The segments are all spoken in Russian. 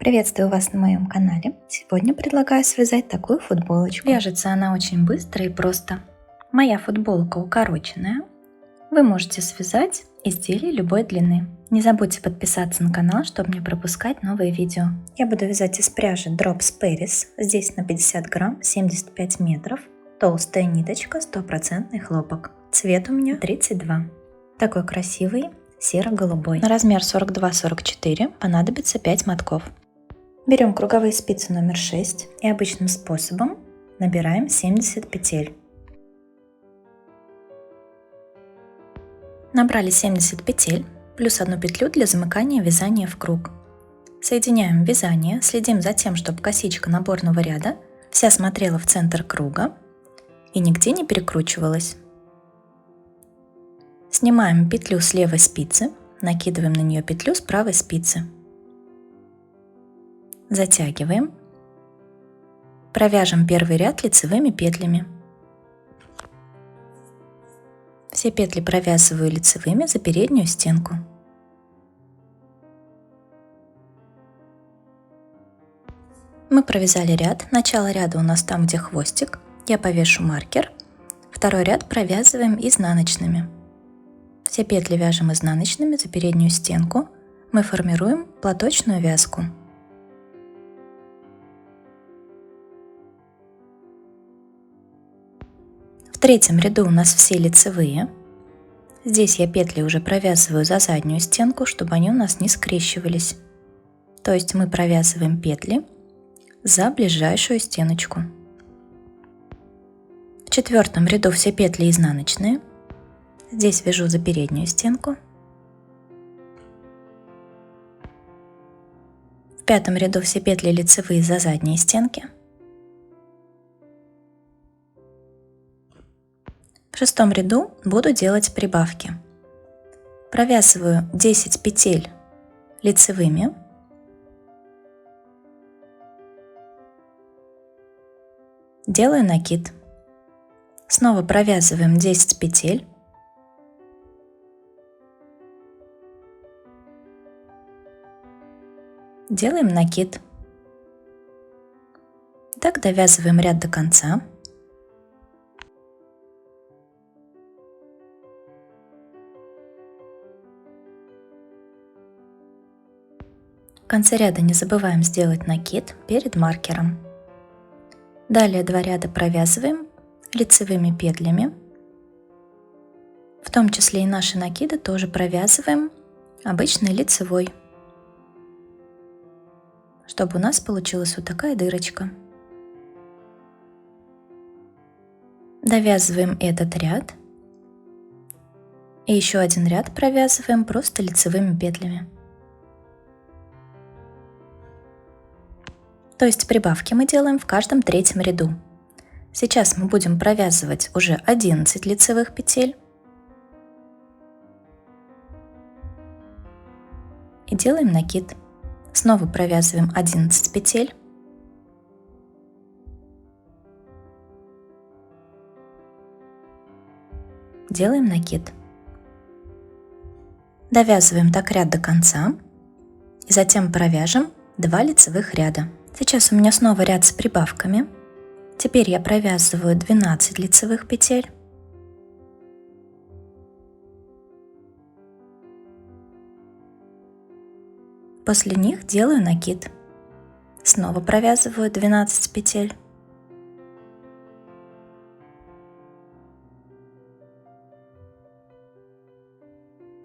Приветствую вас на моем канале. Сегодня предлагаю связать такую футболочку. Вяжется она очень быстро и просто. Моя футболка укороченная. Вы можете связать изделие любой длины. Не забудьте подписаться на канал, чтобы не пропускать новые видео. Я буду вязать из пряжи Drops Paris. Здесь на 50 грамм, 75 метров. Толстая ниточка, 100% хлопок. Цвет у меня 32. Такой красивый, серо-голубой. На размер 42-44 понадобится 5 мотков. Берем круговые спицы номер 6 и обычным способом набираем 70 петель. Набрали 70 петель, плюс одну петлю для замыкания вязания в круг. Соединяем вязание, следим за тем, чтобы косичка наборного ряда вся смотрела в центр круга и нигде не перекручивалась. Снимаем петлю с левой спицы, накидываем на нее петлю с правой спицы. Затягиваем. Провяжем первый ряд лицевыми петлями. Все петли провязываю лицевыми за переднюю стенку. Мы провязали ряд. Начало ряда у нас там, где хвостик. Я повешу маркер. Второй ряд провязываем изнаночными. Все петли вяжем изнаночными за переднюю стенку. Мы формируем платочную вязку. В третьем ряду у нас все лицевые. Здесь я петли уже провязываю за заднюю стенку, чтобы они у нас не скрещивались. То есть мы провязываем петли за ближайшую стеночку. В четвертом ряду все петли изнаночные. Здесь вяжу за переднюю стенку. В пятом ряду все петли лицевые за задние стенки. В шестом ряду буду делать прибавки. Провязываю 10 петель лицевыми. Делаю накид. Снова провязываем 10 петель. Делаем накид. Так довязываем ряд до конца. В конце ряда не забываем сделать накид перед маркером. Далее 2 ряда провязываем лицевыми петлями. В том числе и наши накиды тоже провязываем обычной лицевой, чтобы у нас получилась вот такая дырочка. Довязываем этот ряд. И еще один ряд провязываем просто лицевыми петлями. То есть прибавки мы делаем в каждом третьем ряду. Сейчас мы будем провязывать уже 11 лицевых петель. И делаем накид. Снова провязываем 11 петель. Делаем накид. Довязываем так ряд до конца. И затем провяжем 2 лицевых ряда. Сейчас у меня снова ряд с прибавками. Теперь я провязываю 12 лицевых петель. После них делаю накид. Снова провязываю 12 петель.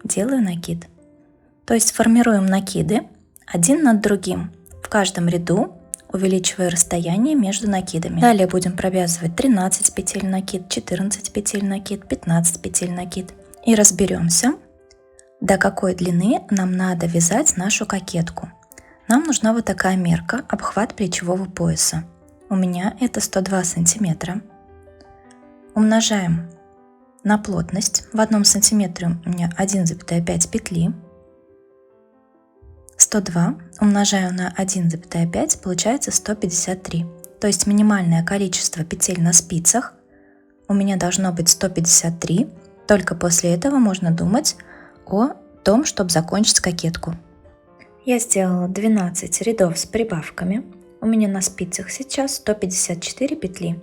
Делаю накид. То есть формируем накиды один над другим. В каждом ряду увеличивая расстояние между накидами. Далее будем провязывать 13 петель накид, 14 петель накид, 15 петель накид. И разберемся, до какой длины нам надо вязать нашу кокетку. Нам нужна вот такая мерка, обхват плечевого пояса. У меня это 102 сантиметра. Умножаем на плотность. В 1 сантиметре у меня 1,5 петли. 102 умножаю на 1,5, получается 153. То есть минимальное количество петель на спицах у меня должно быть 153. Только после этого можно думать о том, чтобы закончить кокетку. Я сделала 12 рядов с прибавками. У меня на спицах сейчас 154 петли.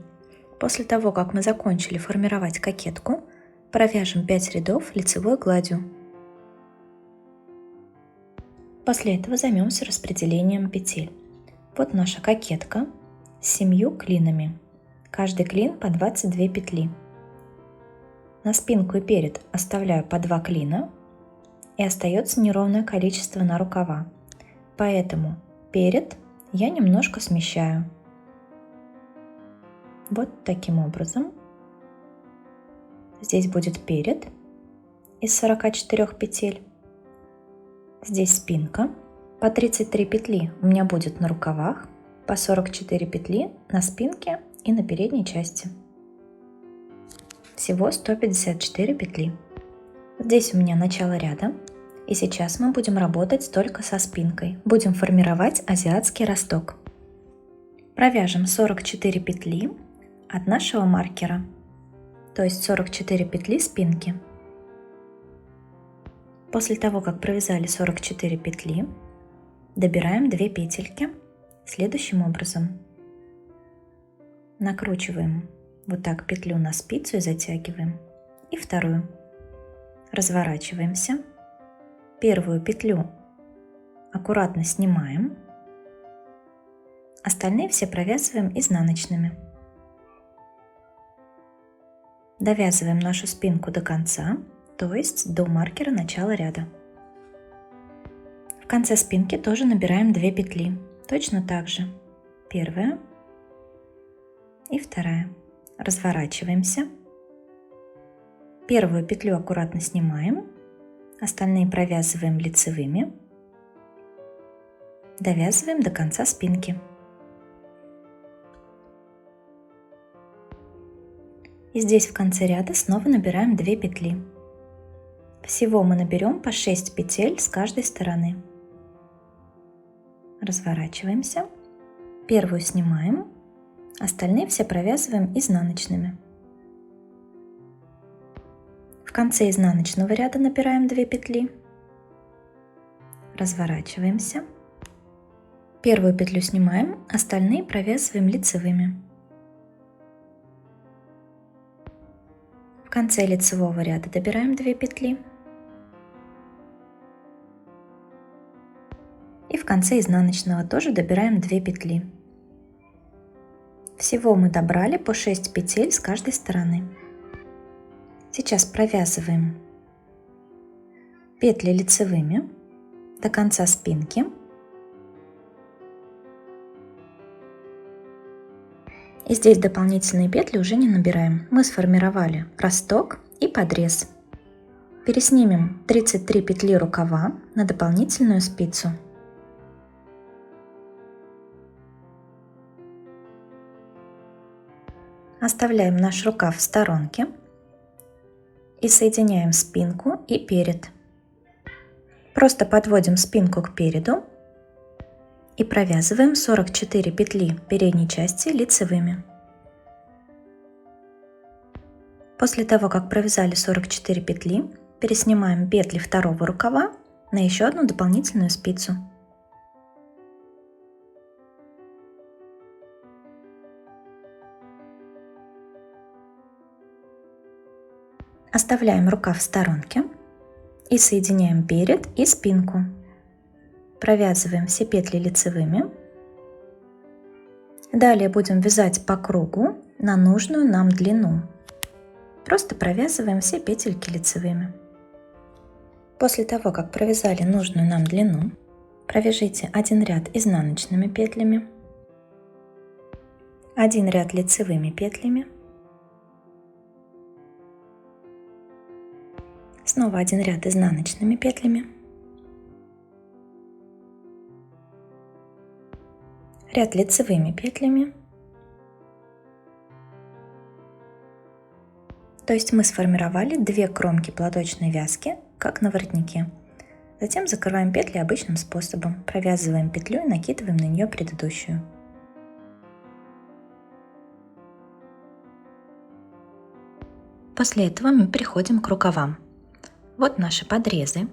После того, как мы закончили формировать кокетку, провяжем 5 рядов лицевой гладью. После этого займемся распределением петель. Вот наша кокетка с 7 клинами. Каждый клин по 22 петли. На спинку и перед оставляю по 2 клина, и остается неровное количество на рукава. Поэтому перед я немножко смещаю. Вот таким образом. Здесь будет перед из 44 петель. Здесь спинка. По 33 петли у меня будет на рукавах, по 44 петли на спинке и на передней части. Всего 154 петли. Здесь у меня начало ряда. И сейчас мы будем работать только со спинкой. Будем формировать азиатский росток. Провяжем 44 петли от нашего маркера, то есть 44 петли спинки. После того, как провязали 44 петли, добираем 2 петельки следующим образом. Накручиваем вот так петлю на спицу и затягиваем. И вторую. Разворачиваемся. Первую петлю аккуратно снимаем. Остальные все провязываем изнаночными. Довязываем нашу спинку до конца, то есть до маркера начала ряда. В конце спинки тоже набираем 2 петли, точно так же. Первая и вторая. Разворачиваемся. Первую петлю аккуратно снимаем. Остальные провязываем лицевыми. Довязываем до конца спинки. И здесь в конце ряда снова набираем 2 петли. Всего мы наберем по 6 петель с каждой стороны. Разворачиваемся. Первую снимаем. Остальные все провязываем изнаночными. В конце изнаночного ряда набираем 2 петли. Разворачиваемся. Первую петлю снимаем, остальные провязываем лицевыми. В конце лицевого ряда добираем 2 петли. И в конце изнаночного тоже добираем 2 петли. Всего мы добрали по 6 петель с каждой стороны. Сейчас провязываем петли лицевыми до конца спинки. И здесь дополнительные петли уже не набираем. Мы сформировали росток и подрез. Переснимем 33 петли рукава на дополнительную спицу. Оставляем наш рукав в сторонке и соединяем спинку и перед. Просто подводим спинку к переду и провязываем 44 петли передней части лицевыми. После того, как провязали 44 петли, переснимаем петли второго рукава на еще одну дополнительную спицу. Оставляем рукав в сторонке и соединяем перед и спинку. Провязываем все петли лицевыми. Далее будем вязать по кругу на нужную нам длину. Просто провязываем все петельки лицевыми. После того, как провязали нужную нам длину, провяжите один ряд изнаночными петлями, один ряд лицевыми петлями, снова один ряд изнаночными петлями, ряд лицевыми петлями. То есть мы сформировали 2 кромки платочной вязки, как на воротнике. Затем закрываем петли обычным способом, провязываем петлю и накидываем на нее предыдущую. После этого мы переходим к рукавам. Вот наши подрезы.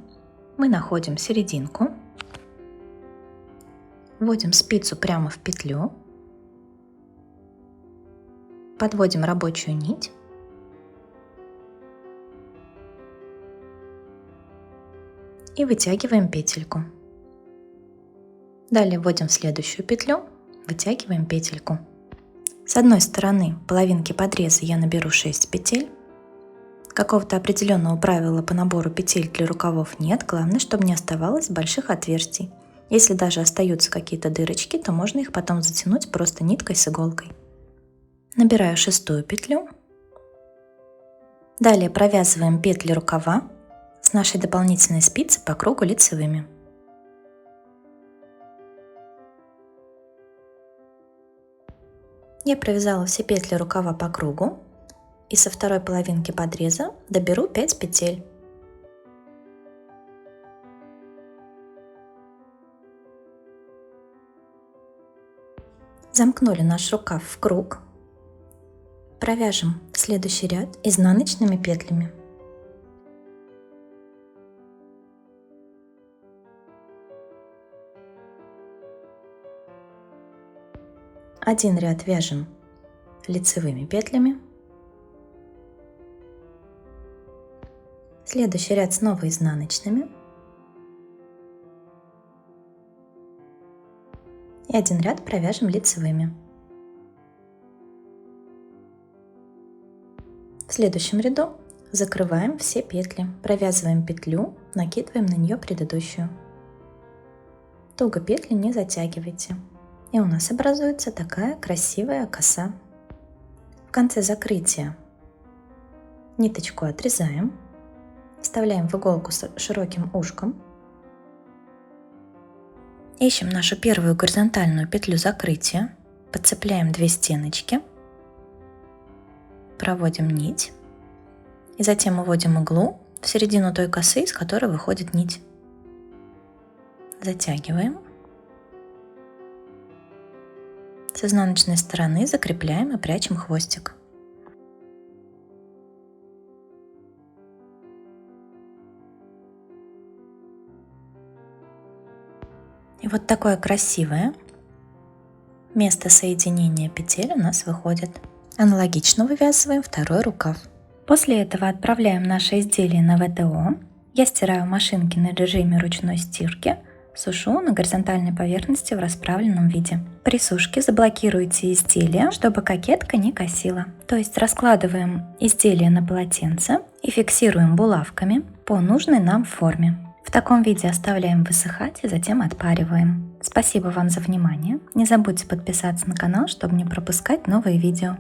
Мы находим серединку Вводим спицу прямо в петлю, подводим рабочую нить и вытягиваем петельку. Далее вводим в следующую петлю, вытягиваем петельку. С одной стороны половинки подреза я наберу 6 петель. Какого-то определенного правила по набору петель для рукавов нет, главное, чтобы не оставалось больших отверстий. Если даже остаются какие-то дырочки, то можно их потом затянуть просто ниткой с иголкой. Набираю 6-ю петлю. Далее провязываем петли рукава с нашей дополнительной спицы по кругу лицевыми. Я провязала все петли рукава по кругу и со второй половинки подреза доберу 5 петель. Замкнули наш рукав в круг. Провяжем следующий ряд изнаночными петлями. Один ряд вяжем лицевыми петлями. Следующий ряд снова изнаночными. И один ряд провяжем лицевыми. В следующем ряду закрываем все петли, провязываем петлю, накидываем на нее предыдущую. Туго петли не затягивайте. И у нас образуется такая красивая коса. В конце закрытия ниточку отрезаем, вставляем в иголку с широким ушком. Ищем нашу первую горизонтальную петлю закрытия, подцепляем 2 стеночки, проводим нить и затем уводим иглу в середину той косы, из которой выходит нить. Затягиваем. С изнаночной стороны закрепляем и прячем хвостик. И вот такое красивое место соединения петель у нас выходит. Аналогично вывязываем второй рукав. После этого отправляем наше изделие на ВТО. Я стираю в машинке на режиме ручной стирки, сушу на горизонтальной поверхности в расправленном виде. При сушке заблокируйте изделие, чтобы кокетка не косила. То есть раскладываем изделие на полотенце и фиксируем булавками по нужной нам форме. В таком виде оставляем высыхать и затем отпариваем. Спасибо вам за внимание. Не забудьте подписаться на канал, чтобы не пропускать новые видео.